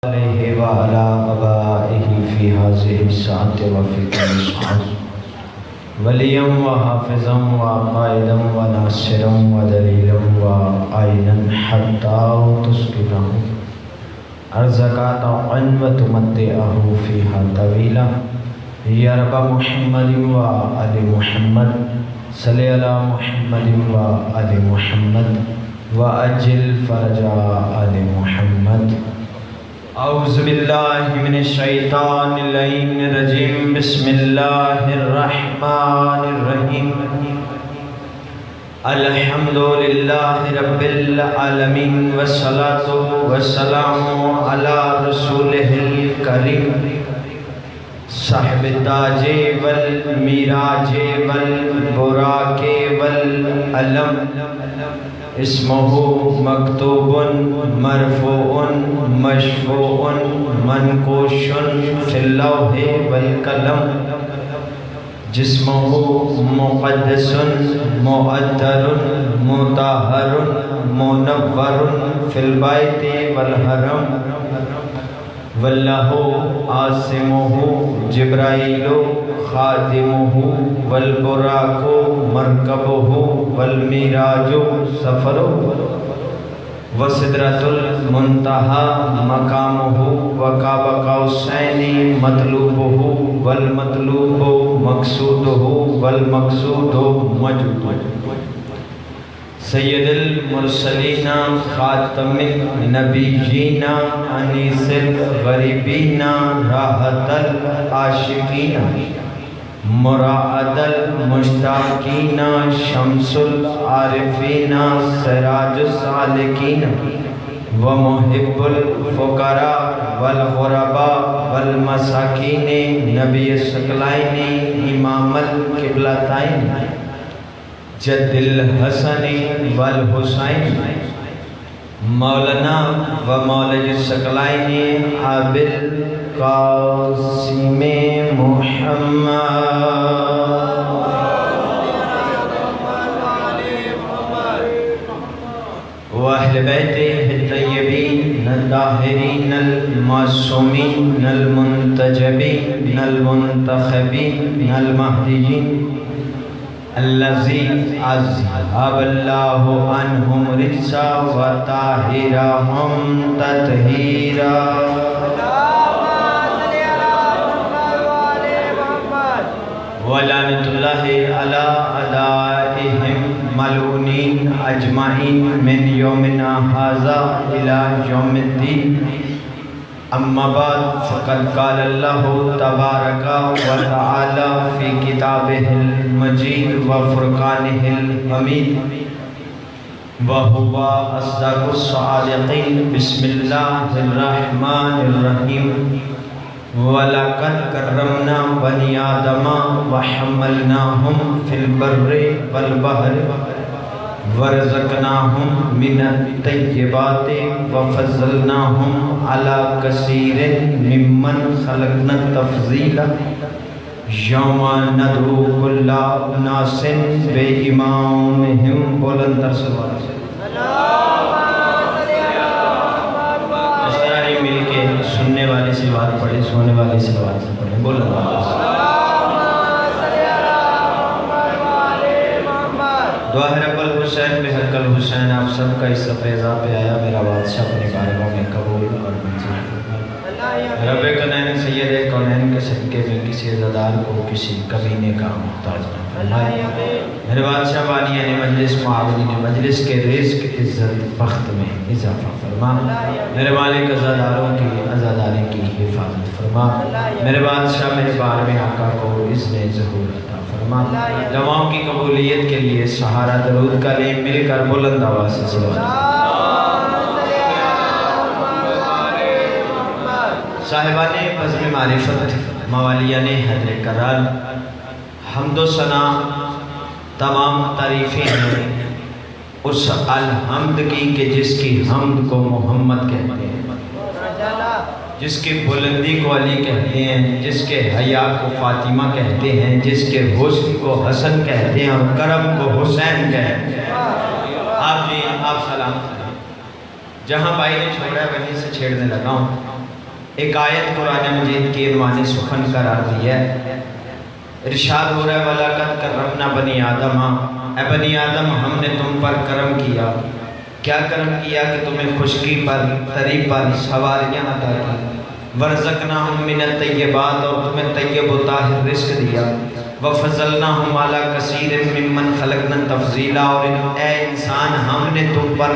علیہ وعلا آبائہ فی هذه الساعة وفی کل ساعة ولیا وحافظا وقائدا وناصرا ودلیلا وعینا حتی تسکنہ ارزقا طوعا وتمتعہ فیہا طویلا یا رب محمد وآل محمد صلی علی محمد وآل محمد وأجل فرج آل محمد. اعوذ باللہ من الشیطان اللعین الرجیم. بسم اللہ الرحمن الرحیم. الحمدللہ رب العالمین والصلاة والسلام علی رسولہ الکریم صاحب التاج والمیراج والبراق والعلم اسمہ مکتوب مرفوع مشفوع منقوش فی اللوح والقلم جسمہ مقدس معطر مطہر منور فی البیت والحرم واللہ عاصمہ جبرائیل خادمہ والبراق مرکبہ والمیراج سفرہ وسدرۃ المنتہی مقامہ وقاب قوسین مطلوبہ والمطلوب مقصودہ والمقصود مجد. سید المرسلین خاتم النبیین انیس الغریبین راحت العاشقین مراعد المشتاقین شمس العارفین سراج السالکین ومحب الفقراء والغرباء والمساکین نبی الثقلین امام القبلتین جد الحسن والحسین مولانا و مولج الثقلین عابد قاسم محمد واہل بیتہ الطیبین الطاہرین المعصومین المنتجبین المنتخبین المہدیین الذی اذھب اللہ عنہم رجسا وطہرہم تطہیرا. ولعنۃ اللہ علی اعدائہم ملعونین اجمعین من یومنا ھذا الی یوم الدین. اما بعد فقد قال اللہ تبارک و تعالی فی کتابہ المجید و فرقانہ الحمید وہو اصدق الصادقین. بسم اللہ الرحمن الرحیم. وَلَقَدْ كَرَّمْنَا بَنِي آدَمَ وَحَمَّلْنَاهُمْ فِي الْبَرِّ وَالْبَحْرِ وَرَزَقْنَاهُمْ مِنَ الطَّيِّبَاتِ وَفَضَّلْنَاهُمْ عَلَى كَثِيرٍ مِّمَّنْ خَلَقْنَا تَفْضِيلًا. یوم ندعو کل اناس بِإِمَامِهِمْ. بلند تر سوال اس طرح ہی مل کے سننے والے سے بات پڑھے سونے والے سے بات پڑھے. بلند دعا ہے رب الحسین بحق الحسین. آپ سب کا اس فیضہ پہ آیا میرا بادشاہ اپنے بارگاہ میں قبول اور منظور فرمائے. رب کونین سید کونین کے صدقے میں کسی عزادار کو کسی کمینے کا محتاج نہ فرمائے. میرے بادشاہ بانیان مجلس معاونین مجلس کے رزق عزت بخت میں اضافہ فرما. میرے مالک عزاداروں کی عزاداری کی حفاظت فرما. میرے بادشاہ میرے بار میں آقا کو اذن ظہور عطا فرما. دعاؤں کی قبولیت کے لیے سہارا درود کا لیں مل کر بلند آواز سے صلوات. صاحبان بزم معرفت موالیان حضر کرال حمد و ثنا تمام تعریفیں ہیں اس الحمد کی کہ جس کی حمد کو محمد کہتے ہیں، جس کی بلندی کو علی کہتے ہیں، جس کے حیا کو فاطمہ کہتے ہیں، جس کے حسن کو حسن کہتے ہیں اور کرم کو حسین کہتے ہیں. آپ سلام. جہاں بھائی نے چھوڑا ہے وہیں سے چھیڑنے لگا ہوں. ایک آیت قرآن مجید کی عنوان سخن قرار دیا ہے۔ ارشاد ہو رہا ہے وَلَقَدْ كَرَّمْنَا بَنِي آدَمَ، اے بنی آدم ہم نے تم پر کرم کیا۔ کیا کرم کیا کہ تمہیں خشکی پر، تری پر سواریاں عطا کی، وَرَزَقْنَاهُم مِّنَ الطَّيِّبَاتِ اور تمہیں طیب و طاہر رزق دیا، وَفَضَّلْنَاهُمْ عَلَىٰ كَثِيرٍ مِّمَّنْ خَلَقْنَا تَفْضِيلًا اور اے انسان ہم نے تم پر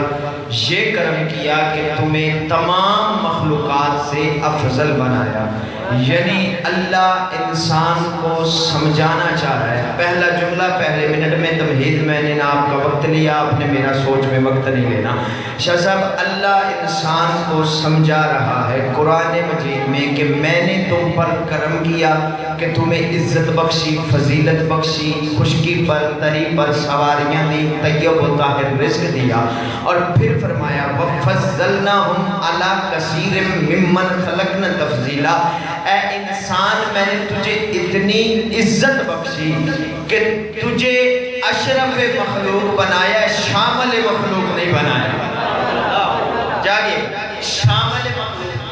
یہ کرم کیا کہ تمہیں تمام مخلوقات سے افضل بنایا۔ یعنی اللہ انسان کو سمجھانا چاہ رہا ہے۔ پہلا جملہ پہلے منٹ میں تمہید، میں نے نہ آپ کا وقت لیا، آپ نے میرا سوچ میں وقت نہیں لینا۔ شاہ صاحب اللہ انسان کو سمجھا رہا ہے قرآن مجید میں کہ میں نے تم پر کرم کیا کہ تمہیں عزت بخشی، فضیلت بخشی، خشکی پر، تری پر سواریاں دی، طیب و طاہر رزق دیا، اور پھر فرمایا وَفَضَّلْنَاهُمْ عَلَىٰ كَثِيرٍ مِّمَّنْ خَلَقْنَا تَفْضِيلًا۔ اے انسان میں نے تجھے اتنی عزت بخشی کہ تجھے اشرف مخلوق بنایا، شامل مخلوق نہیں بنایا۔ جاگے، شامل مخلوق،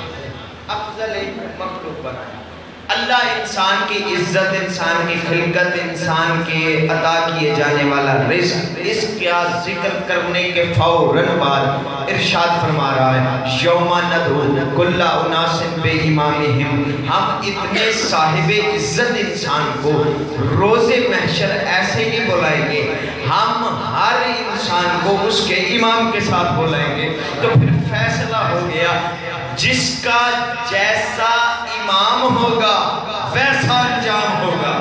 افضل مخلوق بنایا۔ اللہ انسان کی عزت، انسان کی خلقت، انسان کے عطا کیے جانے والا رزق، اس کا ذکر کرنے کے فوراً بعد ارشاد فرما رہا ہے یوم ندعو کل اناس بامامہم، ہم اتنے صاحب عزت انسان کو روز محشر ایسے نہیں بلائیں گے، ہم ہر انسان کو اس کے امام کے ساتھ بلائیں گے۔ تو پھر فیصلہ ہو گیا، جس کا جیسا امام ہوگا ویسا انجام ہوگا۔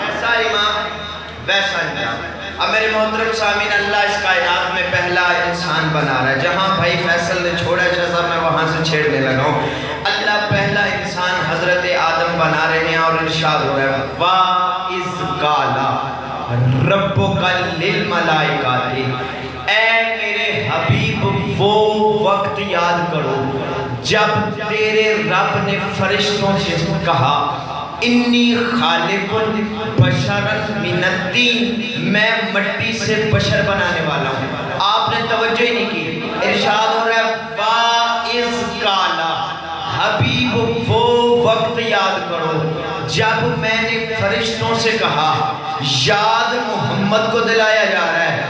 ایسا امام ویسا انجام۔ اب میرے محترم سامعین، اللہ اس کائنات میں پہلا انسان بنا رہا ہے۔ جہاں بھائی فیصل نے چھوڑا ہے شاہ صاحب میں وہاں سے چھیڑنے لگا ہوں۔ اللہ پہلا انسان حضرت آدم بنا رہے ہیں اور ارشاد ہو رہا ہے وَإِذْ قَالَ رَبُّكَ لِلْمَلَائِكَةِ، اے میرے حبیب وہ وقت یاد کرو جب تیرے رب نے فرشتوں سے کہا انی خالق بشرا من الطین، میں مٹی سے بشر بنانے والا ہوں۔ آپ نے توجہ ہی نہیں کی، ارشاد ہو رہا ہے وَإِذْ قَالَ، حبیب وہ وقت یاد کرو جب میں نے فرشتوں سے کہا۔ یاد محمد کو دلایا جا رہا ہے،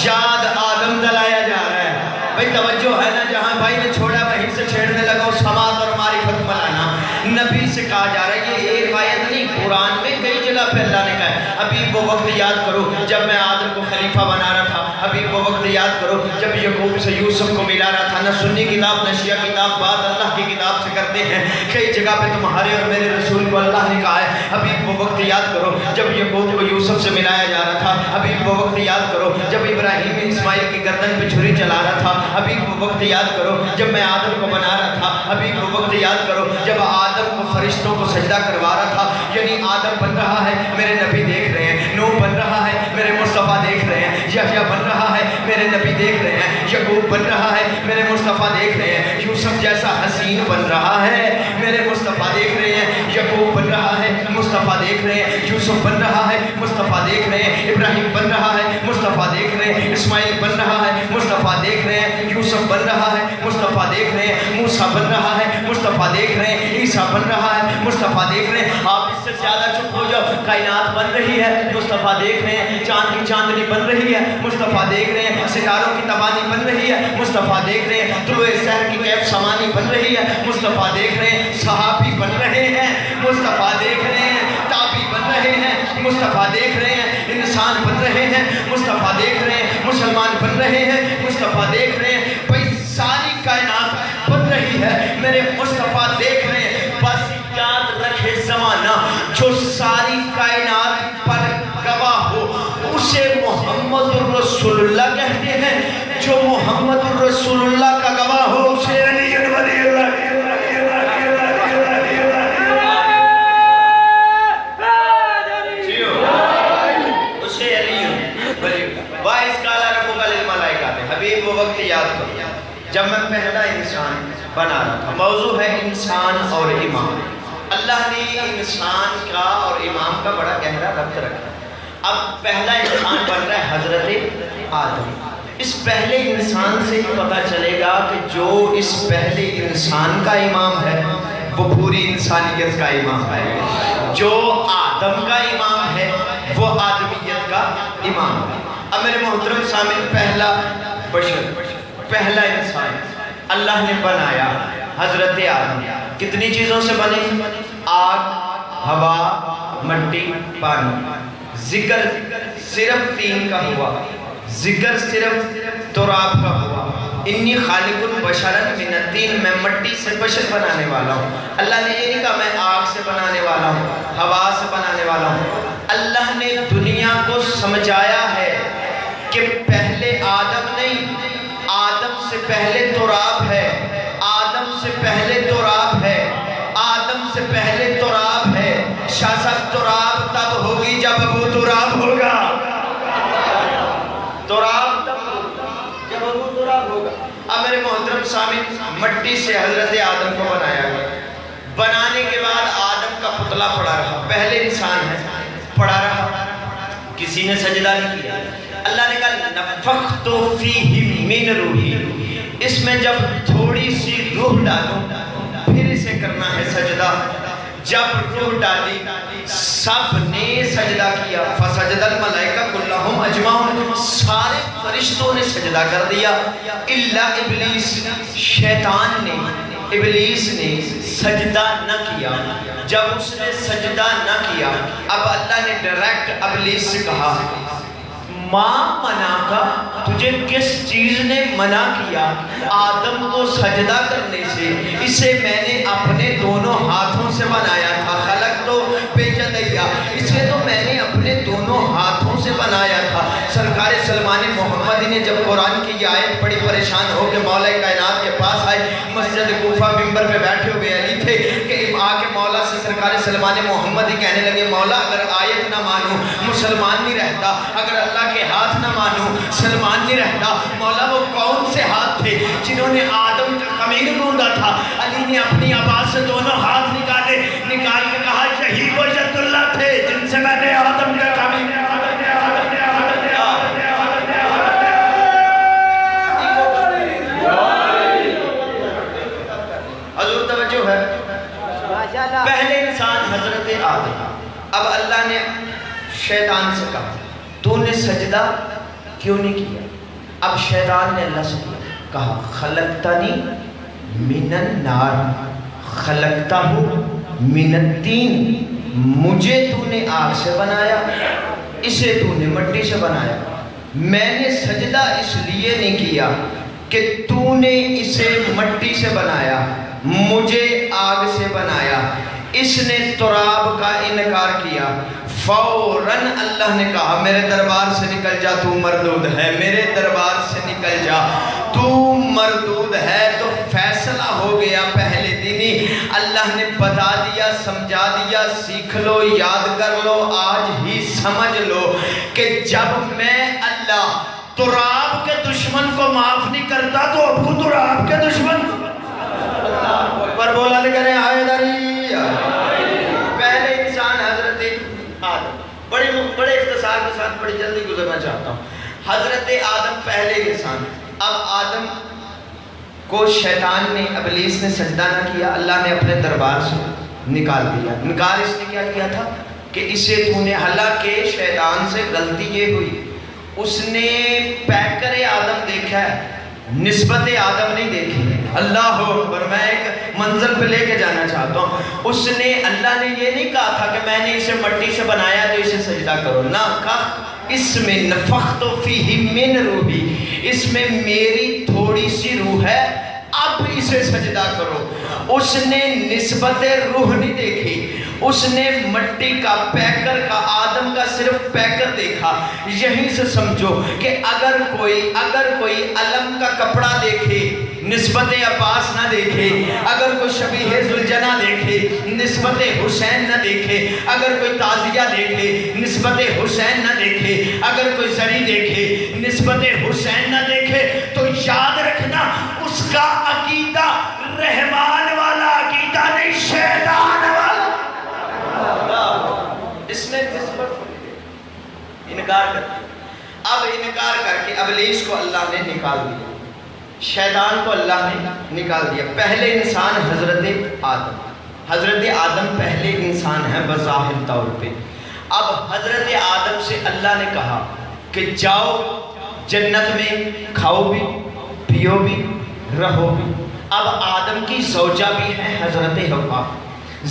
یاد آدم دلایا جا رہا ہے۔ بھئی توجہ ہے نا، جہاں بھائی نے چھوڑا وہیں سے چھیڑنے لگا ہوں۔ سماعت اور معرفت ملانا نبی سے کہا جا رہا ہے، یہ ایک آیت نہیں، قرآن میں کئی جگہ پہ اللہ نے کہا ہے حبیب وہ وقت یاد کرو جب میں آدم کو خلیفہ بنا رہا تھا، حبیب وہ وقت یاد کرو جب یعقوب سے یوسف کو ملا رہا تھا۔ نہ سنی کتاب نہ شیعہ کتاب، بات اللہ کی کتاب سے کرتے ہیں۔ کئی جگہ پہ تمہارے اور میرے رسول کو اللہ نے کہا ہے حبیب وہ وقت یاد کرو جب یعقوب کو یوسف سے ملایا جا رہا تھا، حبیب وہ وقت یاد کرو جب ابراہیم اسماعیل کی گردن پہ چھری چلا رہا تھا، حبیب وہ وقت یاد کرو جب میں آدم کو بنا رہا تھا، حبیب وہ وقت یاد کرو جب آدم کو فرشتوں کو سجدہ کروا رہا تھا۔ یعنی آدم بن رہا ہے، میرے نبی دیکھ رہے ہیں، نوح بن رہا ہے، میرے مصطفیٰ دیکھ رہے ہیں، یحییٰ بن رہا ہے، میرے نبی دیکھ رہے ہیں، یعقوب بن رہا ہے، میرے مصطفیٰ دیکھ رہے ہیں، یوسف جیسا حسین بن رہا ہے، میرے مصطفیٰ دیکھ رہے ہیں، یعقوب بن رہا ہے، مصطفیٰ دیکھ رہے ہیں، یوسف بن رہا ہے، مصطفیٰ دیکھ رہے ہیں، ابراہیم بن رہا ہے، مصطفیٰ دیکھ رہے ہیں، اسماعیل بن رہا ہے، مصطفیٰ دیکھ رہے ہیں، یوسف بن رہا ہے، مصطفیٰ دیکھ رہے ہیں، موسیٰ بن رہا ہے، مصطفیٰ دیکھ رہے ہیں، عیسیٰ بن رہا ہے، مصطفیٰ دیکھ رہے ہیں۔ آپ اس سے زیادہ چپ ہو جاؤ، کائنات بن رہی ہے، مصطفیٰ دیکھ رہے ہیں، چاند کی چاندنی بن رہی ہے، مصطفیٰ دیکھ رہے ہیں، ستاروں کی تبانی بن رہی ہے، مصطفیٰ دیکھ رہے ہیں، طلوع سحر کی کیف سمانی بن رہی ہے، مصطفیٰ دیکھ رہے ہیں، صحابی بن رہے ہیں، مصطفیٰ دیکھ رہے ہیں، تابعی بن رہے ہیں، مصطفیٰ دیکھ رہے ہیں، انسان بن رہے ہیں، مصطفیٰ دیکھ رہے ہیں، مسلمان بن رہے ہیں، مصطفیٰ دیکھ رہے ہیں، بھئی ساری کائنات بن رہی ہے، میرے مصطفیٰ دیکھ رہے ہیں۔ بس یاد رکھے زمانہ جو ساری کائنات پر گواہ ہو اسے محمد الرسول اللہ کہتے ہیں، جو محمد الرسول اللہ کا گواہ ہو اسے علی ولی اللہ حبیب وہ وقت یاد کرو جب میں پہلا انسان بنا رہا تھا۔ موضوع ہے انسان اور امام۔ اللہ نے انسان کا اور امام کا بڑا گہرا ربط رکھا۔ اب پہلا انسان بن رہا ہے حضرت آدم۔ اس پہلے انسان سے ہی پتہ چلے گا کہ جو اس پہلے انسان کا امام ہے وہ پوری انسانیت کا امام ہے، جو آدم کا امام ہے وہ آدمیت کا امام ہے۔ اب میرے محترم سامعین، پہلا بشر، پہلا انسان اللہ نے بنایا حضرت آدم۔ کتنی چیزوں سے بنے؟ آگ، ہوا، مٹی، پانی۔ ذکر صرف 3 کا ہوا، ذکر صرف تراب کا ہوا۔ انی خالق البشرا من الطین، میں مٹی سے بشر بنانے والا ہوں۔ اللہ نے یہ نہیں کہا میں آگ سے بنانے والا ہوں، ہوا سے بنانے والا ہوں۔ اللہ نے دنیا کو سمجھایا ہے کہ پہلے آدم نہیں، آدم سے پہلے تراب ہے، آدم سے پہلے تراب ہے، آدم سے پہلے تراب ہے۔ شاہ صاحب، تراب تب ہوگی جب ابو تراب ہوگا، تراب تب جب ابو تراب ہوگا۔ اب میرے محترم سامعین، مٹی سے حضرت آدم کو بنایا گیا۔ بنانے کے بعد آدم کا پتلا پڑا رہا، پہلے انسان ہے، پڑا رہا، کسی نے سجدہ نہیں کیا۔ اللہ نے کہا نفخت فیہ من روحی، اس میں جب تھوڑی سی روح ڈالوں پھر اسے کرنا ہے سجدہ۔ جب روح ڈالی سب نے سجدہ کیا، فسجد الملائکہ کلہم اجمعون، سارے فرشتوں نے سجدہ کر دیا الا ابلیس، شیطان نے، ابلیس نے سجدہ نہ کیا۔ جب اس نے سجدہ نہ کیا، اب اللہ نے ڈائریکٹ ابلیس سے کہا ماں منع کا، تجھے کس چیز نے منع کیا آدم کو سجدہ کرنے سے؟ اسے میں نے اپنے دونوں ہاتھوں سے بنایا تھا، خلق تو بیجدیا، اسے تو میں نے اپنے دونوں ہاتھوں سے بنایا تھا۔ سرکار سلمان محمدی نے جب قرآن کی یہ آیت پڑھی، پریشان ہو کے مولا کائنات کے پاس آئے، مسجد کوفہ ممبر پہ بیٹھے ہوئے علی تھے کہ آ کے مولا سے سرکار سلمان محمدی کہنے لگے مولا اگر آیت نہ مانوں مسلمان نہیں رہتا، اگر اللہ کے ہاتھ نہ مانوں سلمان نہیں رہتا۔ مولا وہ کون سے ہاتھ تھے جنہوں نے آدم کا خمیر ڈھونڈا تھا؟ علی نے اپنی آواز سے دونوں ہاتھ نکال کے کہا یہی وہ ید اللہ تھے جن سے میں نے آدم کا خمیر حضور توجہ ہے۔ پہلے انسان حضرت آدم۔ اب اللہ نے شیطان سے کہا تو نے سجدہ کیوں نہیں کیا؟ اب شیطان نے اللہ سے کہا خلقتنی من النار خلقتہ من الطین، مجھے تو نے آگ سے بنایا، اسے تو نے مٹی سے بنایا۔ میں نے سجدہ اس لیے نہیں کیا کہ تو نے اسے مٹی سے بنایا، مجھے آگ سے بنایا۔ اس نے تراب کا انکار کیا، فوراً اللہ نے کہا میرے دربار سے نکل جا، تو مردود ہے، میرے دربار سے نکل جا، تو مردود ہے۔ تو فیصلہ ہو گیا پہلے دن ہی، اللہ نے بتا دیا، سمجھا دیا، سیکھ لو، یاد کر لو، آج ہی سمجھ لو کہ جب میں اللہ تراب کے دشمن کو معاف نہیں کرتا تو ابو تراب کے دشمن کو اللہ اکبر بولا لے کریں آئے داری۔ پہلے انسان حضرت آدم، بڑے اختصار کے ساتھ بڑی جلدی گزرنا چاہتا ہوں۔ حضرت آدم پہلے انسان۔ اب آدم کو شیطان نے، ابلیس نے سجدہ نہ کیا، اللہ نے اپنے دربار سے نکال دیا۔ انکار اس نے کیا کیا تھا کہ اسے تو نے، حالانکہ شیطان سے غلطی یہ ہوئی اس نے پیکر آدم دیکھا ہے، نسبت آدم نہیں دیکھی۔ اللہ اکبر، میں ایک منظر پہ لے کے جانا چاہتا ہوں۔ اس نے، اللہ نے یہ نہیں کہا تھا کہ میں نے اسے مٹی سے بنایا تو اسے سجدہ کرو، نہ کہا اس میں نفخت فیہ من روحی، اس میں میری تھوڑی سی روح ہے، اب اسے سجدہ کرو۔ اس نے نسبت روح نہیں دیکھی، اس نے مٹی کا، پیکر کا، آدم کا صرف پیکر دیکھا۔ یہیں سے سمجھو کہ اگر کوئی علم کا کپڑا دیکھے نسبت عباس نہ دیکھے، اگر کوئی شبیہ ذوالجناح دیکھے نسبت حسین نہ دیکھے، اگر کوئی تازیہ دیکھے نسبت حسین نہ دیکھے، اگر کوئی زری دیکھے نسبت حسین نہ دیکھے، تو یاد رکھنا اس کا عقیدہ رحمان والا عقیدہ نہیں، شیطان والا۔ اس نے نسبت انکار کر دیا۔ اب انکار کر کے ابلیس کو اللہ نے نکال دیا، شیطان کو اللہ نے نکال دیا۔ پہلے انسان حضرت آدم پہلے انسان ہے بظاہر طور پہ۔ اب حضرت آدم سے اللہ نے کہا کہ جاؤ جنت میں کھاؤ بھی پیو بھی رہو بھی۔ اب آدم کی زوجہ بھی ہے حضرت حوا،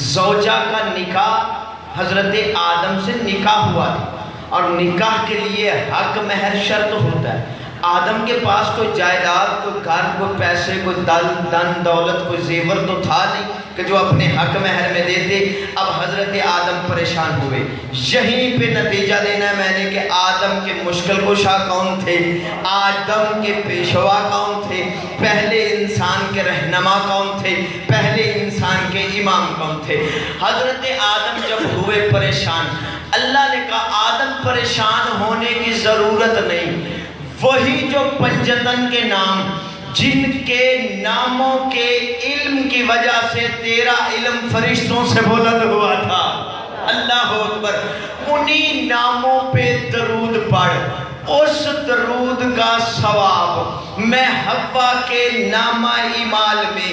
زوجہ کا نکاح حضرت آدم سے نکاح ہوا تھا، اور نکاح کے لیے حق مہر شرط ہوتا ہے۔ آدم کے پاس کوئی جائیداد، کوئی گھر، کوئی پیسے، کوئی دن دولت، کوئی زیور تو تھا نہیں کہ جو اپنے حق مہر میں دیتے۔ اب حضرت آدم پریشان ہوئے۔ یہیں پہ نتیجہ دینا ہے میں نے کہ آدم کے مشکل کشا کون تھے، آدم کے پیشوا کون تھے، پہلے انسان کے رہنما کون تھے، پہلے انسان کے امام کون تھے۔ حضرت آدم جب ہوئے پریشان، اللہ نے کہا آدم پریشان ہونے کی ضرورت نہیں، وہی جو پنجتن کے نام، جن کے ناموں کے علم کی وجہ سے تیرا علم فرشتوں سے بلند ہوا تھا، اللہ اکبر، انہی ناموں پہ درود پڑھ، اس درود کا ثواب میں حوا کے نامہ ایمال میں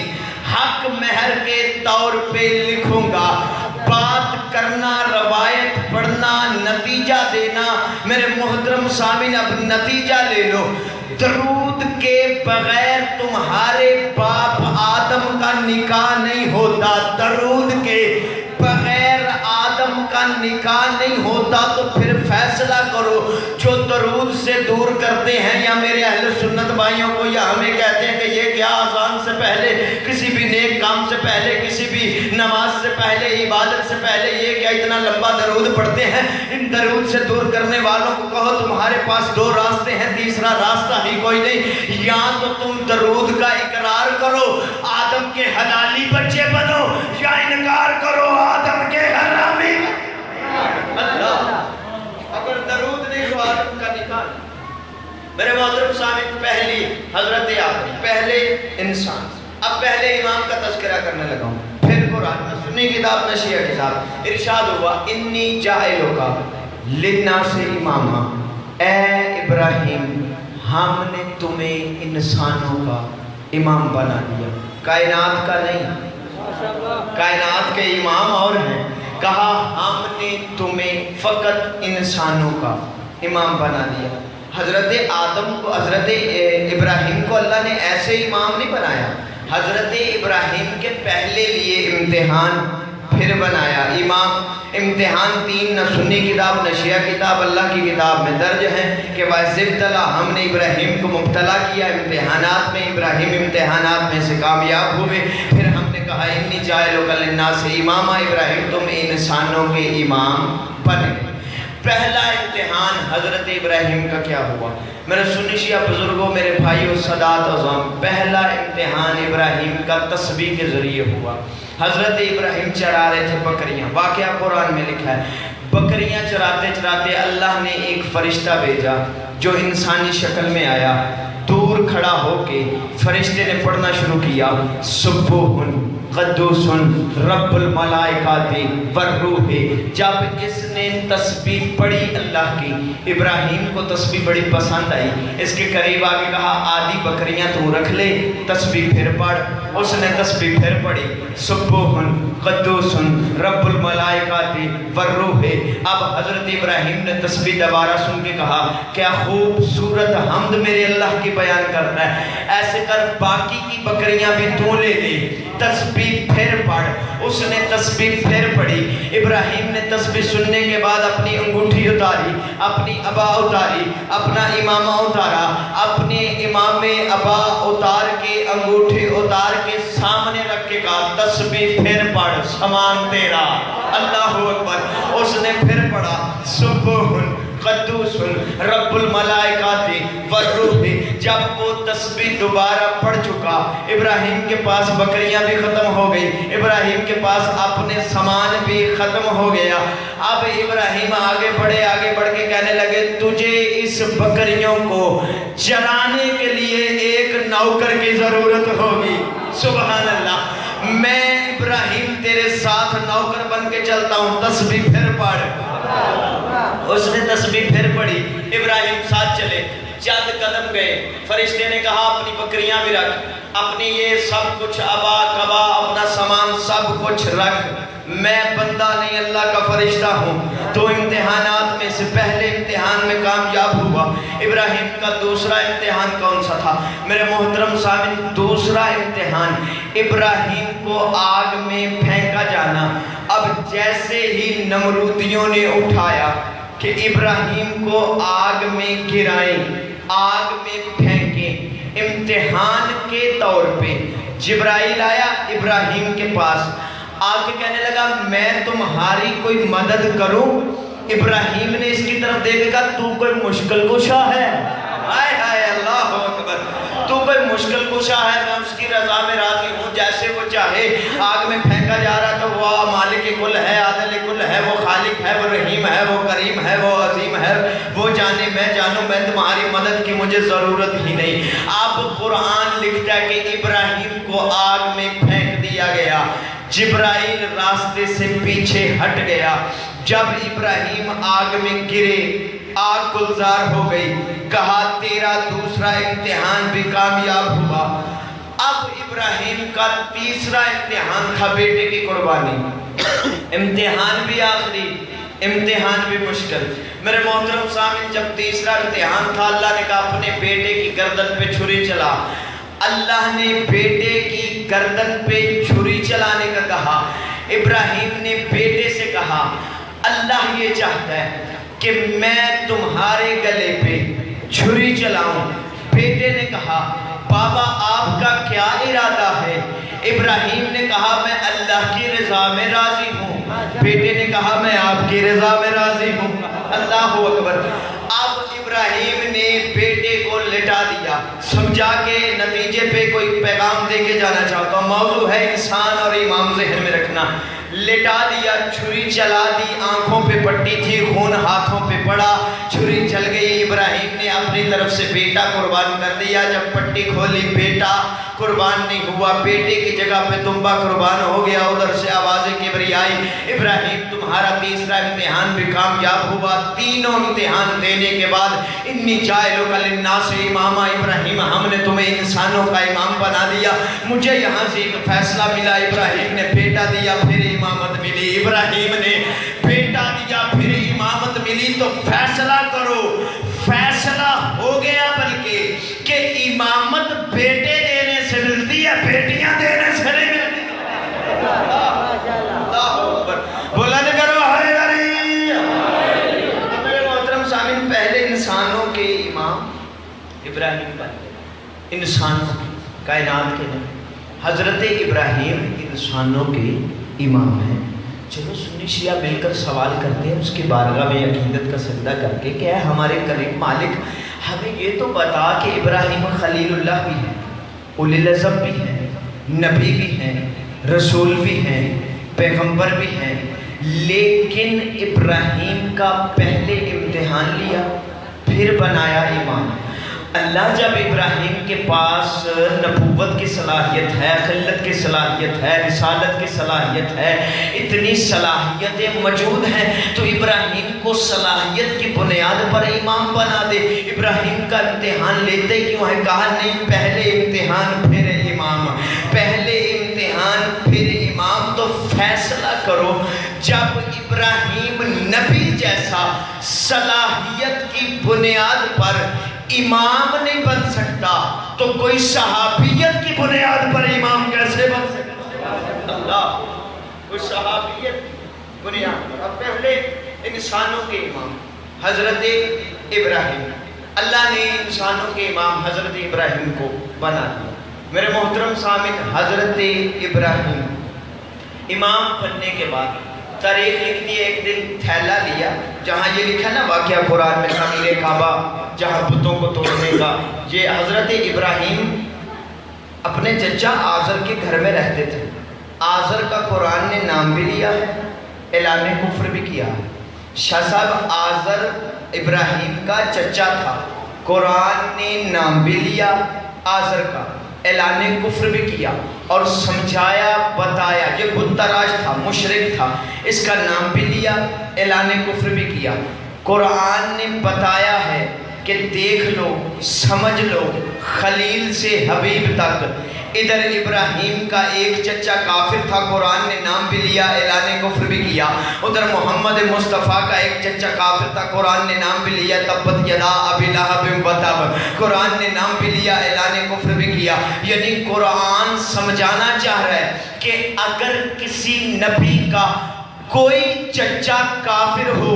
حق مہر کے طور پہ لکھوں گا۔ بات کرنا، روایت پڑھنا، نتیجہ دینا، میرے محترم سامعین اب نتیجہ لے لو، درود کے بغیر تمہارے باپ آدم کا نکاح نہیں ہوتا، درود کے بغیر آدم کا نکاح نہیں ہوتا۔ تو پھر فیصلہ کرو، جو درود سے دور کرتے ہیں یا میرے اہل سنت بھائیوں کو یا ہمیں کہتے ہیں کہ یہ کیا اذان سے پہلے، کسی بھی نیک کام سے پہلے، کسی بھی نماز سے پہلے، عبادت سے پہلے یہ کیا اتنا لمبا درود پڑھتے ہیں؟ ان درود سے دور کرنے والوں کو کہو تمہارے پاس دو راستے ہیں، تیسرا راستہ ہی کوئی نہیں۔ یا تو تم درود کا اقرار کرو، آدم کے حلالی بچے بنو، یا انکار کرو آدم کے حرامی۔ اللہ، اگر درود نہیں تو آدم کا نکاح۔ میرے محترم سامعین، پہلی حضرت آدم، پہلے انسان۔ اب پہلے امام کا تذکرہ کرنے لگا ہوں، پھر قرآن میں سنی کتاب نشیہ کتاب ارشاد ہوا انی جاعلک للناس اماما، اے ابراہیم ہم نے تمہیں انسانوں کا امام بنا دیا، کائنات کا نہیں، کائنات کے امام اور ہیں، کہا ہم نے تمہیں فقط انسانوں کا امام بنا دیا۔ حضرت آدم کو، حضرت ابراہیم کو اللہ نے ایسے امام نہیں بنایا، حضرت ابراہیم کے پہلے لیے امتحان پھر بنایا۔ امام امتحان تین، نہ سنی کتاب نشیہ کتاب اللہ کی کتاب میں درج ہے کہ وَإِذِ ابْتَلَىٰ، ہم نے ابراہیم کو مبتلا کیا امتحانات میں، ابراہیم امتحانات میں سے کامیاب ہوئے، پھر ہم نے کہا انی جاعلک للناس اماما، ابراہیم تم انسانوں کے امام بنے۔ پہلا امتحان حضرت ابراہیم کا کیا ہوا؟ میرے سنی شیعہ بزرگوں، میرے بھائیوں، سادات عظام، پہلا امتحان ابراہیم کا تسبیح کے ذریعے ہوا۔ حضرت ابراہیم چرا رہے تھے بکریاں، واقعہ قرآن میں لکھا ہے، بکریاں چراتے چراتے اللہ نے ایک فرشتہ بھیجا جو انسانی شکل میں آیا، دور کھڑا ہو کے فرشتے نے پڑھنا شروع کیا سبوح قدوس رب الملائکات والروح۔ جب اس نے تسبیح پڑھی اللہ کی، ابراہیم کو تسبیح بڑی پسند آئی، اس کے قریب آگے کہا آدھی بکریاں تو رکھ لے، تسبیح پھر پڑھ۔ اس نے تسبیح پھر پڑھی سبوح قدوس رب الملائکات والروح۔ اب حضرت ابراہیم نے تسبیح دوبارہ سن کے کہا کیا خوبصورت حمد میرے اللہ کی بیان کرنا ہے، ایسے کر باقی کی بکریاں بھی تو لے لے، تسبیح پھر پڑھ۔ اس نے تسبیح پھر پڑھی۔ ابراہیم نے تسبیح سننے کے بعد اپنی انگوٹھی اتاری، اپنی ابا اتاری، اپنا امامہ اتارا، اپنے امام ابا اتار کے انگوٹھی اتار کے سامنے رکھ کے کہا تسبیح پھر پڑھ، سامان تیرا، اللہ اکبر۔ اس نے پھر پڑھا سبوح قدوس رب الملائکات والروح۔ جب وہ تسبیح دوبارہ پڑھ چکا، ابراہیم کے پاس بکریاں بھی ختم ہو گئی، ابراہیم کے پاس اپنے سامان بھی ختم ہو گیا۔ اب ابراہیم آگے بڑھ کے کہنے لگے تجھے اس بکریوں کو چرانے کے لیے ایک نوکر کی ضرورت ہوگی۔ سبحان اللہ، میں ابراہیم تیرے ساتھ نوکر بن کے چلتا ہوں، تسبیح پھر پڑھ۔ اس نے تسبیح پھر پڑھی، ابراہیم ساتھ چلے، چند قدم گئے، فرشتے نے کہا اپنی بکریاں بھی رکھ، اپنی یہ سب کچھ ابا کبا اپنا سامان سب کچھ رکھ، میں بندہ نہیں اللہ کا فرشتہ ہوں۔ تو امتحانات میں سے پہلے امتحان میں کامیاب ہوا۔ ابراہیم کا دوسرا امتحان کون سا تھا میرے محترم سامعین؟ دوسرا امتحان ابراہیم کو آگ میں پھینکا جانا۔ اب جیسے ہی نمرودیوں نے اٹھایا کہ ابراہیم کو آگ میں گرائیں، آگ میں پھینکیں، امتحان کے طور پہ جبرائیل آیا ابراہیم کے پاس، آ کے کہنے لگا میں تمہاری کوئی مدد کروں؟ ابراہیم نے اس کی طرف دیکھ کہا تو کوئی مشکل کشا ہے، ہائے ہائے اللہ اکبر، تو کوئی مشکل کشا ہے، میں اس کی رضا میں راضی ہوں، جیسے وہ چاہے۔ آگ میں پھینکا جا رہا تو وہ مالک کل ہے، عادل کل ہے، وہ خالق ہے، وہ رحیم ہے، وہ کریم ہے، وہ عظیم ہے، وہ جانے میں جانوں، میں تمہاری مدد کی مجھے ضرورت ہی نہیں۔ اب قرآن لکھتا ہے کہ ابراہیم کو آگ میں پھینک دیا گیا، جبرائیل راستے سے پیچھے ہٹ گیا۔ جب ابراہیم آگ میں گرے، آگ گلزار ہو گئی، کہا تیرا دوسرا امتحان بھی کامیاب ہوا۔ اب ابراہیم کا تیسرا امتحان تھا بیٹے کی قربانی، امتحان بھی آخری، امتحان بھی مشکل۔ میرے محترم سامعین، جب تیسرا امتحان تھا، اللہ نے کہا اپنے بیٹے کی گردن پہ چھری چلا۔ اللہ نے بیٹے کی گردن پہ چھری چلانے کا کہا۔ ابراہیم نے بیٹے سے کہا اللہ یہ چاہتا ہے کہ میں تمہارے گلے پہ چھری چلاؤں۔ بیٹے نے کہا بابا آپ کا کیا ارادہ ہے؟ ابراہیم نے کہا میں اللہ کی رضا میں راضی ہوں۔ بیٹے نے کہا میں آپ کی رضا میں راضی ہوں۔ اللہ اکبر۔ اب ابراہیم نے بیٹے کو لٹا دیا، سمجھا کے نتیجے پہ کوئی پیغام دے کے جانا چاہتا ہوں، موضوع ہے انسان اور امام ذہن میں رکھنا۔ لٹا دیا، چھری چلا دی، آنکھوں پہ پٹی تھی، خون ہاتھوں پہ پڑا، چھری چل گئی۔ ابراہیم نے اپنی طرف سے بیٹا قربان کر دیا۔ جب پٹی کھولی بیٹا قربان نہیں ہوا، بیٹے کی جگہ پہ دمبا قربان ہو گیا۔ ادھر سے آواز کبریائی ابراہیم تمہارا تیسرا امتحان بھی کامیاب ہوا۔ تینوں امتحان دینے کے بعد انی جاعلک للناس اماما، ابراہیم ہم نے تمہیں انسانوں کا امام بنا دیا۔ مجھے یہاں سے ایک فیصلہ ملا، ابراہیم نے بیٹا دیا پھر امامت ملی، ابراہیم نے بیٹا دیا پھر امامت ملی۔ تو فیصلہ کرو، فیصلہ ہو گیا بلکہ کہ امامت بیٹے دینے سے ملتی ہے، بیٹیاں دینے سے نہیں ملتی۔ اللہ اکبر، بلند کرو حیدری۔ میرے محترم سامعین، پہلے انسانوں کے امام ابراہیم بن گئے، انسانوں کی، کائنات کے نہیں۔ حضرت ابراہیم انسانوں کے امام ہیں۔ چلو سنی شیعہ مل کر سوال کرتے ہیں اس کی بارگاہ میں عقیدت کا سجدہ کر کے کہ اے ہمارے کریم مالک ہمیں یہ تو بتا کہ ابراہیم خلیل اللہ بھی ہیں، اولی العزم بھی ہیں، نبی بھی ہیں، رسول بھی ہیں، پیغمبر بھی ہیں، لیکن ابراہیم کا پہلے امتحان لیا پھر بنایا امام۔ اللہ جب ابراہیم کے پاس نبوت کی صلاحیت ہے، خلت کی صلاحیت ہے، رسالت کی صلاحیت ہے، اتنی صلاحیتیں موجود ہیں، تو ابراہیم کو صلاحیت کی بنیاد پر امام بنا دے۔ ابراہیم کا امتحان لیتے کیوں ہے؟ کہا نہیں پہلے امتحان پھر امام، پہلے امتحان پھر امام۔ تو فیصلہ کرو، جب ابراہیم نبی جیسا صلاحیت کی بنیاد پر امام نہیں بن سکتا تو کوئی صحابیت کی بنیاد پر امام کیسے بن سکتا؟ اللہ، کوئی صحابیت کی بنیاد پر۔ اب پہلے انسانوں کے امام حضرت ابراہیم، اللہ نے انسانوں کے امام حضرت ابراہیم کو بنا دیا۔ میرے محترم سامعین، حضرت ابراہیم امام بننے کے بعد تاریخ لکھ دی، ایک دن تھیلا لیا، جہاں یہ لکھا نا واقعہ قرآن میں تعمیر کعبہ، جہاں بتوں کو توڑنے کا، یہ حضرت ابراہیم اپنے چچا آزر کے گھر میں رہتے تھے۔ آزر کا قرآن نے نام بھی لیا ہے، اعلان کفر بھی کیا ہے۔ شاہ صاحب آزر ابراہیم کا چچا تھا، قرآن نے نام بھی لیا آزر کا، اعلان کفر بھی کیا اور سمجھایا بتایا. یہ بت تراش تھا، مشرک تھا، اس کا نام بھی لیا، اعلان کفر بھی کیا. قرآن نے بتایا ہے کہ دیکھ لو، سمجھ لو، خلیل سے حبیب تک. ادھر ابراہیم کا ایک چچا کافر تھا، قرآن نے نام بھی لیا، اعلان کفر بھی کیا. ادھر محمد مصطفیٰ کا ایک چچا کافر تھا، قرآن نے نام بھی لیا، تبت یدا ابی لہب و تب، قرآن نے نام بھی لیا، اعلان کفر بھی کیا. یعنی قرآن سمجھانا چاہ رہا ہے کہ اگر کسی نبی کا کوئی چچا کافر ہو،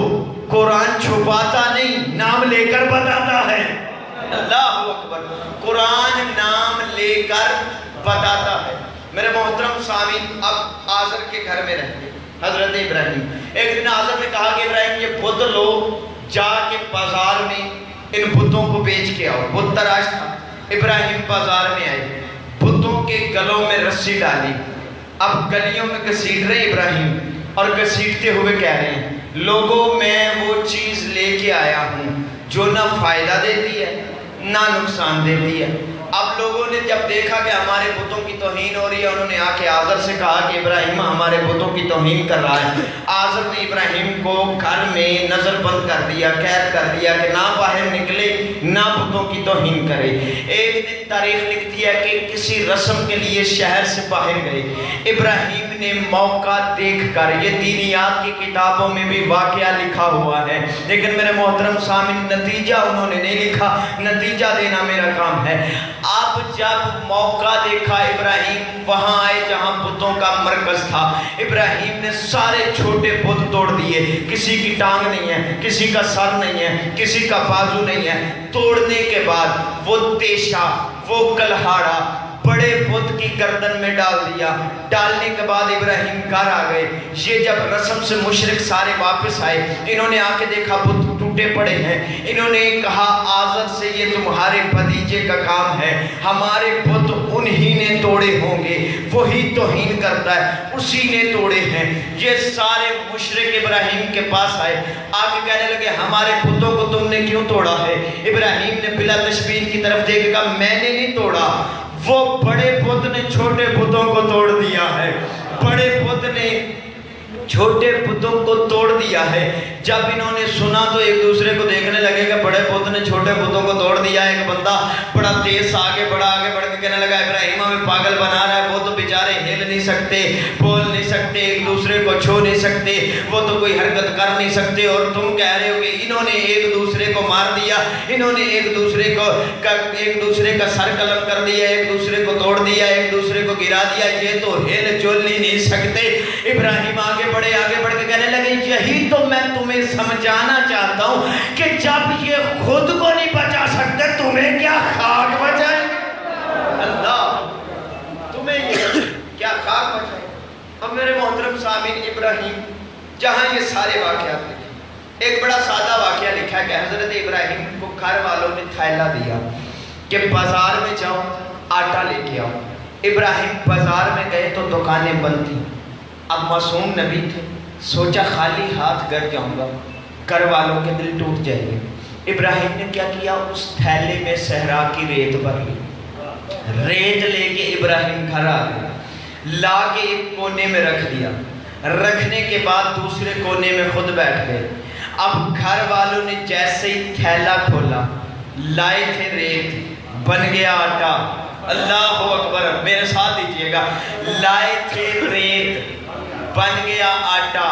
قرآن چھپاتا نہیں، نام لے کر بتاتا ہے. اللہ اکبر. قرآن نام لے کر بتاتا ہے. میرے محترم سامعین، اب آزر کے گھر میں رہتے حضرت ابراہیم. ایک دن آزر نے کہا کہ ابراہیم یہ بت لو، جا کے بازار میں ان بتوں کو بیچ کے آؤ. بت تراش تھا. ابراہیم بازار میں آئے، بتوں کے گلوں میں رسی ڈالی. اب گلیوں میں گھسیٹ رہے ابراہیم، اور گھسیٹتے ہوئے کہہ رہے ہیں لوگوں میں وہ چیز لے کے آیا ہوں جو نہ فائدہ دیتی ہے نہ نقصان دیتی ہے. اب لوگوں نے جب دیکھا کہ ہمارے بتوں کی توہین ہو رہی ہے، انہوں نے آ کے آزر سے کہا کہ ابراہیم ہمارے بتوں کی توہین کر رہا ہے. آزر نے ابراہیم کو گھر میں نظر بند کر دیا، قید کر دیا کہ نہ باہر نکلے نہ بتوں کی توہین کرے. ایک دن تاریخ لکھتی ہے کہ کسی رسم کے لیے شہر سے باہر گئے. ابراہیم نے موقع دیکھ کر، یہ دینیات کی کتابوں میں بھی واقعہ لکھا ہوا ہے، لیکن میرے محترم سامعین نتیجہ انہوں نے نہیں لکھا، نتیجہ دینا میرا کام ہے. اب جب موقع دیکھا ابراہیم وہاں آئے جہاں بتوں کا مرکز تھا. ابراہیم نے سارے چھوٹے بت توڑ دیے. کسی کی ٹانگ نہیں ہے، کسی کا سر نہیں ہے، کسی کا بازو نہیں ہے. توڑنے کے بعد وہ تیشا، وہ کلہاڑا بڑے بت کی گردن میں ڈال دیا. ڈالنے کے بعد ابراہیم گھر آ گئے. یہ جب رسم سے مشرک سارے واپس آئے، انہوں نے آ کے دیکھا بت ٹوٹے پڑے ہیں. انہوں نے کہا آزر سے یہ تمہارے بھتیجے کا کام ہے، ہمارے بت انہی نے توڑے ہوں گے، وہی توہین کرتا ہے، اسی نے توڑے ہیں. یہ سارے مشرک ابراہیم کے پاس آئے، آگے کہنے لگے ہمارے بتوں کو تم نے کیوں توڑا ہے؟ ابراہیم نے بلا تشبیہ کی طرف دیکھ کہا میں نے نہیں توڑا، وہ بڑے بت نے چھوٹے بتوں کو توڑ دیا ہے. بڑے بت نے چھوٹے بتوں کو توڑ دیا ہے. جب انہوں نے سنا تو ایک دوسرے کو دیکھنے لگے کہ بڑے بت نے چھوٹے بتوں کو توڑ دیا. ایک بندہ بڑا تیز آگے بڑھ کے کہنے لگا ابراہیم ہمیں پاگل بنا رہا ہے، وہ تو بیچارے ہل نہیں سکتے، بول نہیں سکتے، ایک دوسرے کو چھو نہیں سکتے، وہ تو کوئی حرکت کر نہیں سکتے، اور تم کہہ رہے ہو کہ انہوں نے ایک دوسرے کو مار دیا، انہوں نے ایک دوسرے کا سر قلم کر دیا، ایک دوسرے کو توڑ دیا، ایک دوسرے کو گرا دیا، یہ تو ہل جل ہی نہیں سکتے. ابراہیم آگے بڑھ کے کہنے لگے یہی تو میں تمہیں سمجھانا چاہتا ہوں کہ جب یہ خود کو نہیں بچا سکتے تمہیں کیا خاک بچائے. اللہ تمہیں یہ کیا خاک بچائے. اب میرے محترم سامعین، ابراہیم جہاں یہ سارے واقعات لکھے، ایک بڑا سادہ واقعہ لکھا ہے کہ حضرت ابراہیم کو گھر والوں نے تھیلا دیا کہ بازار میں جاؤ آٹا لے کے آؤ. ابراہیم بازار میں گئے تو دکانیں بند تھیں. اب معصوم نبی تھے، سوچا خالی ہاتھ گھر جاؤں گا، گھر والوں کے دل ٹوٹ جائیں گے. ابراہیم نے کیا کیا، اس تھیلے میں صحرا کی ریت بھر لی. ریت لے کے ابراہیم گھر آ گئے، لا کے ایک کونے میں رکھ دیا. رکھنے کے بعد دوسرے کونے میں خود بیٹھ گئے. اب گھر والوں نے جیسے ہی تھیلا کھولا، لائے تھے ریت، بن گیا آٹا. اللہ اکبر، میرے ساتھ دیجئے گا. لائے تھے ریت، بن گیا آٹا.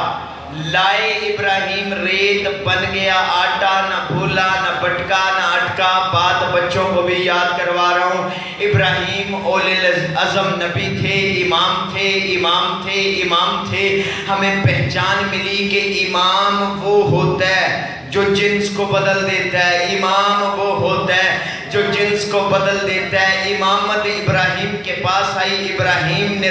لائے ابراہیم ریت، بن گیا آٹا. نہ بھولا نہ بٹکا نہ اٹکا. بات بچوں کو بھی یاد کروا رہا ہوں. ابراہیم اولِ العزم نبی تھے، امام تھے، امام تھے، امام تھے. ہمیں پہچان ملی کہ امام وہ ہوتا ہے جو جنس کو بدل دیتا ہے. امام وہ ہوتا ہے جو جنس کو بدل دیتا ہے. امامت ابراہیم کے پاس آئی. ابراہیم نے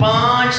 5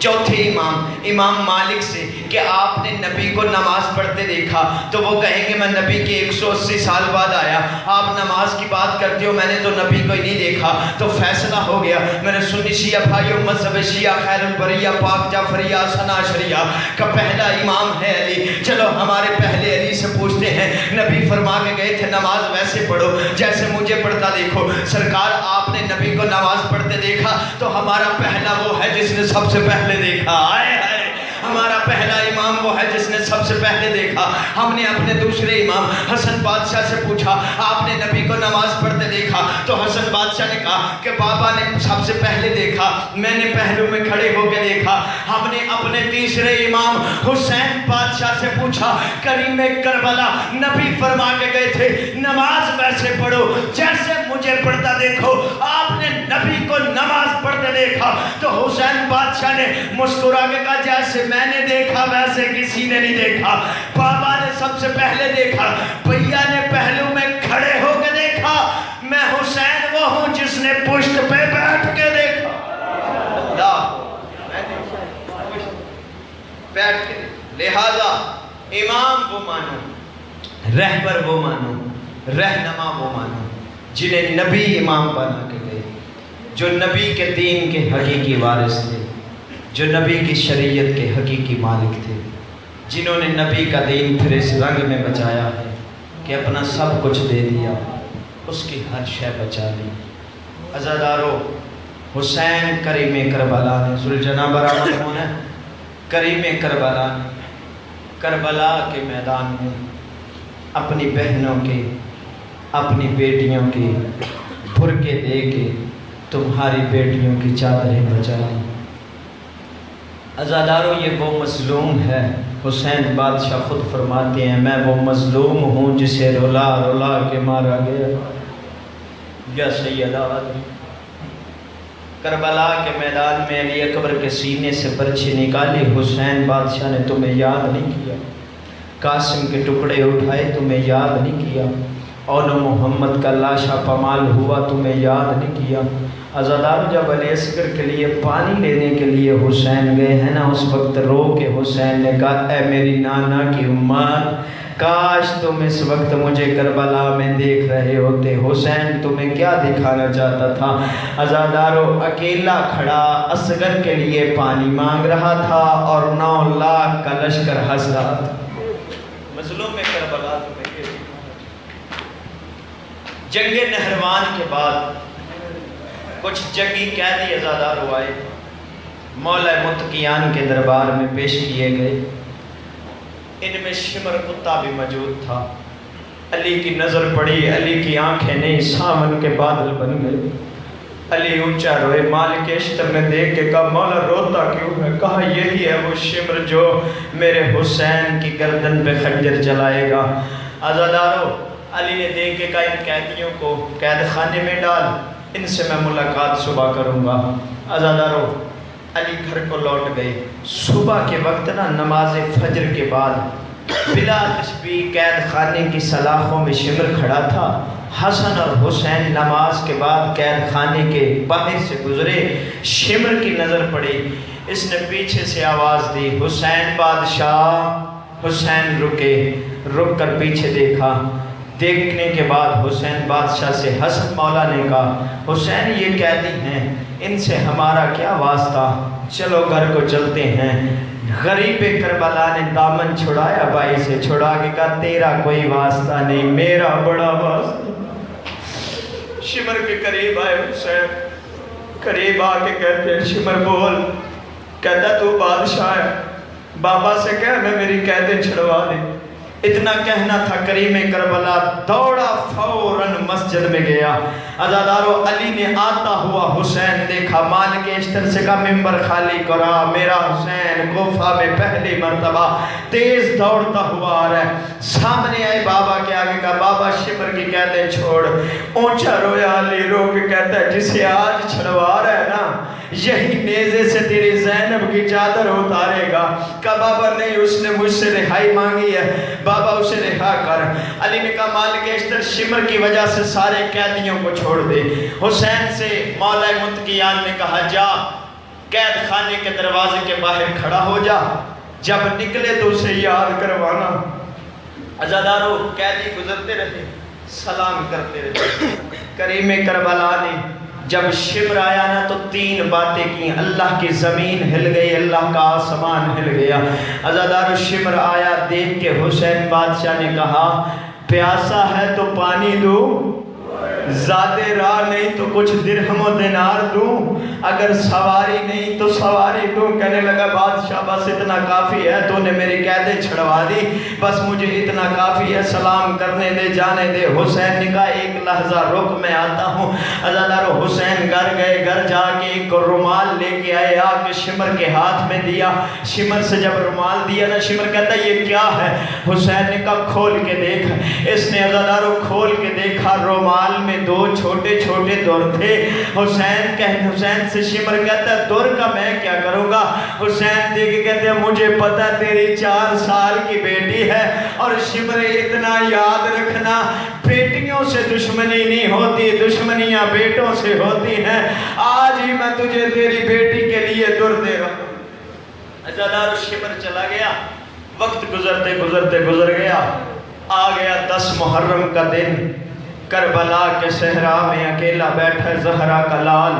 چوتھے امام مالک سے کہ آپ نے نبی کو نماز پڑھتے دیکھا، تو وہ کہیں گے میں نبی کے 180 سال بعد آیا، آپ نماز کی بات کرتے ہو، میں نے تو نبی کو ہی نہیں دیکھا۔ تو فیصلہ ہو گیا، میرے سنی شیعہ بھائیو، مذہب شیعہ خیر البریہ پاک جعفریہ ثنا عشریہ کا پہلا امام ہے علی۔ چلو ہمارے پہلے علی سے پوچھتے ہیں، نبی فرما کے گئے تھے نماز ویسے پڑھو جیسے مجھے پڑھتا دیکھو۔ سرکار آپ نے نبی کو نماز پڑھتے دیکھا تو ہمارا پہلا وہ ہے جس نے سب سے پہلے دیکھا۔ آئے آئے، ہمارا پہلا امام وہ ہے جس نے سب سے پہلے دیکھا۔ ہم نے اپنے دوسرے امام حسن بادشاہ سے پوچھا، آپ نے نبی کو نماز پڑھتے دیکھا؟ تو حسن بادشاہ نے کہا کہ بابا نے سب سے پہلے دیکھا، میں نے پہلو میں کھڑے ہو کے دیکھا۔ ہم نے اپنے تیسرے امام حسین بادشاہ سے پوچھا، کریم کربلا نبی فرما کے گئے تھے نماز ویسے پڑھو جیسے مجھے پڑھتا دیکھو، آپ نے نبی کو نماز پڑھتے دیکھا؟ تو حسین بادشاہ نے مسکرا کے کہا جیسے میں نے دیکھا ویسے کسی نے نہیں دیکھا، بابا نے سب سے پہلے دیکھا، بھیا نے پہلو میں کھڑے ہو کے دیکھا، میں حسین وہ ہوں جس نے پشت پہ بیٹھ کے دیکھا۔ اللہ، بیٹھ کے لہذا امام وہ مانو، رہبر وہ مانو، رہنما وہ مانو جنہیں نبی امام بنا کے گئے، جو نبی کے دین کے حقیقی وارث تھے، جو نبی کی شریعت کے حقیقی مالک تھے، جنہوں نے نبی کا دین پھر اس رنگ میں بچایا ہے کہ اپنا سب کچھ دے دیا، اس کی ہر شے بچا لی۔ عزادارو، حسین کریم کربلا نے ذوالجناح برآمد ہونا، کریم کربلا نے کربلا کے میدان میں اپنی بہنوں کے، اپنی بیٹیوں کے برقعے دے کے تمہاری بیٹیوں کی چادریں بچا لی۔ عزادارو، یہ وہ مظلوم ہے، حسین بادشاہ خود فرماتے ہیں میں وہ مظلوم ہوں جسے رلا رلا کے مارا گیا۔ یا سیدہ علی، کربلا کے میدان میں علی اکبر کے سینے سے برچھی نکالی، حسین بادشاہ نے تمہیں یاد نہیں کیا، قاسم کے ٹکڑے اٹھائے تمہیں یاد نہیں کیا، اول محمد کا لاشا پامال ہوا تمہیں یاد نہیں کیا۔ عزادار، جب علی اصغر کے لیے پانی لینے کے لیے حسین گئے ہیں نا، اس وقت رو کے حسین نے کہا اے میری نانا کی امت، کاش تم اس وقت مجھے کربلا میں دیکھ رہے ہوتے۔ حسین تمہیں کیا دکھانا چاہتا تھا؟ عزادارو، اکیلا کھڑا اصغر کے لیے پانی مانگ رہا تھا اور 9 لاکھ کا لشکر ہنس رہا تھا۔ مظلوم کربلا تمہیں یہ جنگ نہروان کے بعد کچھ جنگی قیدی عزادار ہوئے، مولا متقیان کے دربار میں پیش کیے گئے، ان میں شمر کتا بھی موجود تھا۔ علی کی نظر پڑی، علی کی آنکھیں نہیں سامن کے بادل بن گئے۔ علی اونچا روئے، مالک اشتر نے دیکھ کے کہا مولا روتا کیوں ہے؟ کہا یہی ہے وہ شمر جو میرے حسین کی گردن پہ خنجر چلائے گا۔ عزادارو، علی نے دیکھ کے کہا ان قیدیوں کو قید خانے میں ڈال، ان سے میں ملاقات صبح کروں گا۔ عزادارو، علی گھر کو لوٹ گئے۔ صبح کے وقت نا نماز فجر کے بعد بلا تشبیہ قید خانے کی سلاخوں میں شمر کھڑا تھا۔ حسن اور حسین نماز کے بعد قید خانے کے باہر سے گزرے، شمر کی نظر پڑی، اس نے پیچھے سے آواز دی حسین بادشاہ۔ حسین رکے، رک کر پیچھے دیکھا، دیکھنے کے بعد حسین بادشاہ سے حسن مولا نے کہا حسین یہ قیدی ہیں، ان سے ہمارا کیا واسطہ، چلو گھر کو چلتے ہیں۔ غریب کربلا نے دامن چھڑایا بھائی سے، چھڑا کے کہا تیرا کوئی واسطہ نہیں، میرا بڑا واسطہ۔ شمر کے قریب آئے حسین، قریب آ کے کہتے ہیں شمر بول، کہتا تو بادشاہ ہے، بابا سے کہہ میں میری قیدیں چھڑوا دے۔ اتنا کہنا تھا، کریم کربلا دوڑا فوراً مسجد میں گیا۔ عزادارو، علی نے آتا ہوا حسین دیکھا، مالک اشتر سے کہا ممبر خالی کرا، میرا حسین کوفہ میں پہلی مرتبہ تیز دوڑتا ہوا آ رہا ہے۔ سامنے آئے بابا کے آگے کہا بابا شمر کی قیدیں چھوڑ۔ اونچا رویا علی، رو کے کہتا ہے جسے آج چھڑوا رہا ہے نا، یہی نیزے سے تیری زینب کی چادر اتارے گا۔ کہا بابا نہیں، اس نے مجھ سے رہائی مانگی ہے، بابا اسے رہا کر۔ علی نے کہا مالک اشتر شمر کی وجہ سے سارے قیدیوں کو چھوڑ دے۔ حسین سے مولا متقیان نے کہا جا قید خانے کے دروازے کے باہر کھڑا ہو جا، جب نکلے تو اسے یاد کروانا۔ عزادارو قیدی گزرتے رہے، سلام کرتے رہے۔ کریم کربلا نے جب شمر آیا نا تو 3 باتیں کی۔ اللہ کی زمین ہل گئی، اللہ کا آسمان ہل گیا۔ عزادارو شمر آیا، دیکھ کے حسین بادشاہ نے کہا پیاسا ہے تو پانی دوں، زیادہ راہ نہیں تو کچھ درہم و دینار دوں، اگر سواری نہیں تو سواری دوں۔ کہنے لگا بادشاہ بس اتنا کافی ہے، تو نے میری قیدیں چھڑوا دی، بس مجھے اتنا کافی ہے، سلام کرنے دے، جانے دے۔ حسین نے کہا ایک لحظہ رک، میں آتا ہوں۔ عزادارو حسین گھر گئے، گھر جا کے ایک رومال لے کے آئے، آ کے شمر کے ہاتھ میں دیا۔ شمر سے جب رومال دیا نا، شمر کہتا یہ کیا ہے؟ حسین نے کہا کھول کے دیکھ۔ اس نے عزادارو کھول کے دیکھا، رومال میں 2 چھوٹے چھوٹے دور تھے۔ حسین سے شمر کہتا ہے دور کا میں کیا کروں گا؟ حسین دیکھ کے کہتے ہیں مجھے پتا تیری 4 سال کی بیٹی ہے، اور شمر اتنا یاد رکھنا بیٹیوں سے دشمنی نہیں ہوتی، دشمنیاں بیٹوں سے ہوتی ہیں۔ آج ہی میں تجھے تیری بیٹی کے لیے دور دے رہا ہوں۔ عزادارو شمر چلا گیا، وقت گزرتے گزرتے گزر گیا، آ گیا 10 محرم کا دن۔ کربلا کے صحرا میں اکیلا بیٹھا زہرا کا لال۔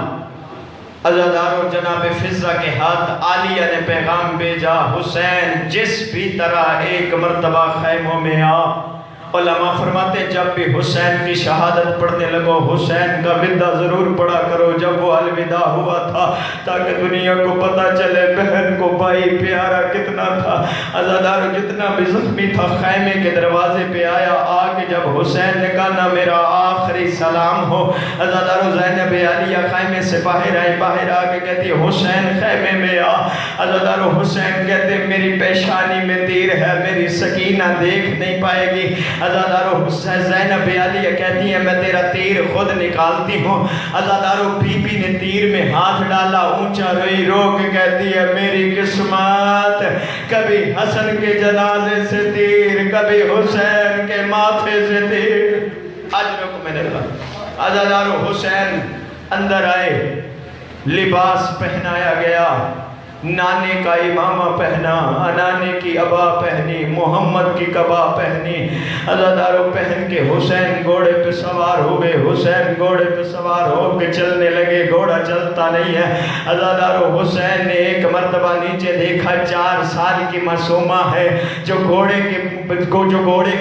عزادارو جناب فضہ کے ہاتھ عالیہ نے پیغام بھیجا، حسین جس بھی طرح ایک مرتبہ خیموں میں آ۔ علماء فرماتے جب بھی حسین کی شہادت پڑھنے لگو، حسین کا ودہ ضرور پڑھا کرو جب وہ الوداع ہوا تھا، تاکہ دنیا کو پتہ چلے بہن کو بھائی پیارا کتنا تھا۔ عزادارو جتنا بھی زخمی تھا خیمے کے دروازے پہ آیا، آگے جب حسین نے کہا نہ میرا آخری سلام ہو۔ عزادارو زینب عالیہ خیمے سے باہر آئی، باہر آگے کہتی حسین خیمے میں آ۔ عزادارو حسین کہتے میری پیشانی میں تیر ہے، میری سکینہ دیکھ نہیں پائے گی۔ عزادارو حسین زینب عالیہ کہتی ہے میں تیرا تیر خود نکالتی ہوں۔ عزادارو بی بی نے تیر میں ہاتھ ڈالا، اونچا روئی، رو کے کہتی ہے میری قسمت کبھی حسن کے جنازے سے تیر، کبھی حسین کے ماتھے سے تیر۔ آج رکو میں نے کہا۔ عزادارو حسین اندر آئے، لباس پہنایا گیا، نانے کا امامہ پہنا، انانے کی عبا پہنی، محمد کی قبا پہنی۔ عزادارو پہن کے حسین گھوڑے پہ سوار ہوئے، حسین گھوڑے پہ سوار ہو کے چلنے لگے، گھوڑا چلتا نہیں ہے۔ عزادارو حسین نے ایک مرتبہ نیچے دیکھا، 4 سال کی معصومہ ہے جو گھوڑے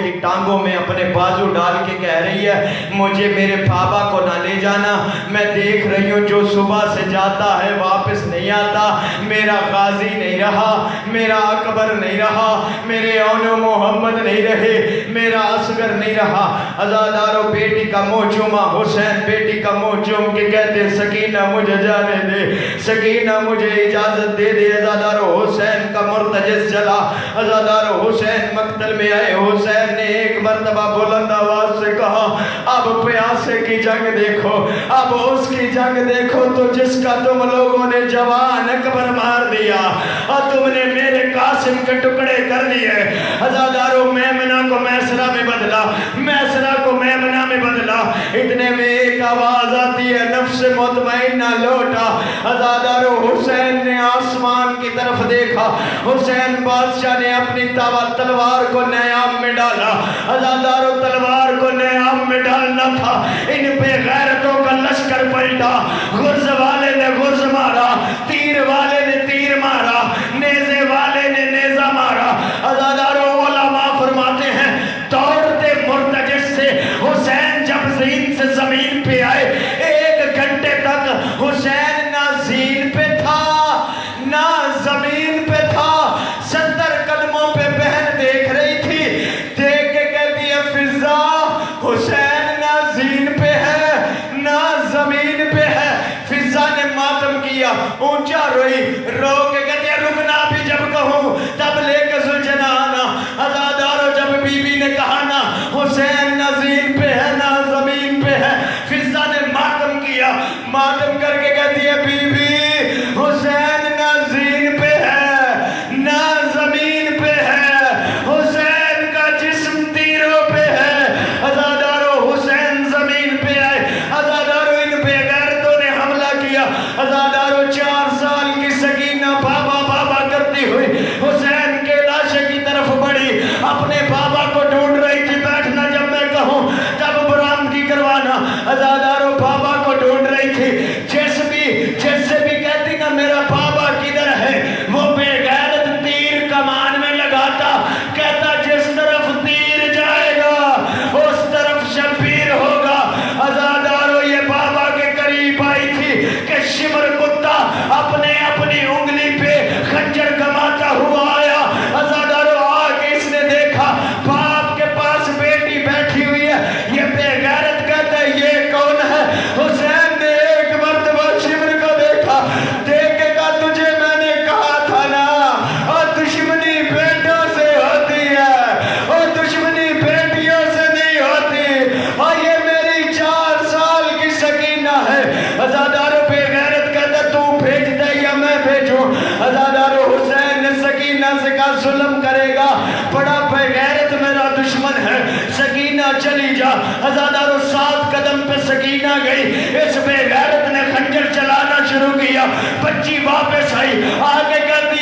کی ٹانگوں میں اپنے بازو ڈال کے کہہ رہی ہے مجھے میرے بابا کو نہ لے جانا، میں دیکھ رہی ہوں جو صبح سے جاتا ہے واپس نہیں آتا، میرا غازی نہیں رہا، میرا اکبر نہیں رہا، میرے اون محمد نہیں رہے، میرا اصغر نہیں رہا۔ عزادارو بیٹی کا منہ چوما، حسین بیٹی کا منہ چوم کے کہتے سکینہ مجھے جانے دے، سکینہ مجھے اجازت دے دے۔ عزادارو حسین کا مرتجز چلا، عزادارو حسین مقتل میں آئے۔ حسین نے ایک مرتبہ بلند آواز سے کہا اب پیاسے کی جنگ دیکھو، اب اس کی جنگ دیکھو تو جس کا تم لوگوں نے جوان اکبر مار دیا اور تم نے میرے قاسم کے ٹکڑے کر دیے۔ عزادارو میمنہ کو میسرہ میں بدلا، میسرہ کو میمنہ میں بدلا۔ اتنے میں ایک آواز آتی ہے نفس مطمئنہ لوٹا۔ عزادارو حسین نے آسمان کی طرف دیکھا، حسین بادشاہ نے اپنی تلوار کو نیام میں ڈالا۔ عزادارو تلوار کو نیام میں ڈالنا تھا، ان پہ غیرتوں کا لشکر پلٹا، غرز والے نے غرز مارا، تیر والے نے تیر مارا، نیزے والے نے نیزہ مارا۔ عزادارو علماء فرماتے ہیں دوڑتے مرتجز سے حسین جب زین سے زمین پہ آئے، 1 گھنٹے تک حسین نہ زین پہ تھا نہ زمین پہ تھا، 70 قدموں پہ بہن دیکھ رہی تھی، دیکھ کے کہتی ہے فضہ حسین نہ زین پہ ہے نہ زمین پہ ہے۔ فضہ نے ماتم کیا، اونچا روئی، رو کے کہتی ہے رکنا بھی جب کہوں تب لے کے ذوالجلال چلی جا. ہزاداروں 7 قدم پہ سکینہ گئی. اس بے غیرت نے خنجر چلانا شروع کیا. بچی واپس آئی, آگے کہتے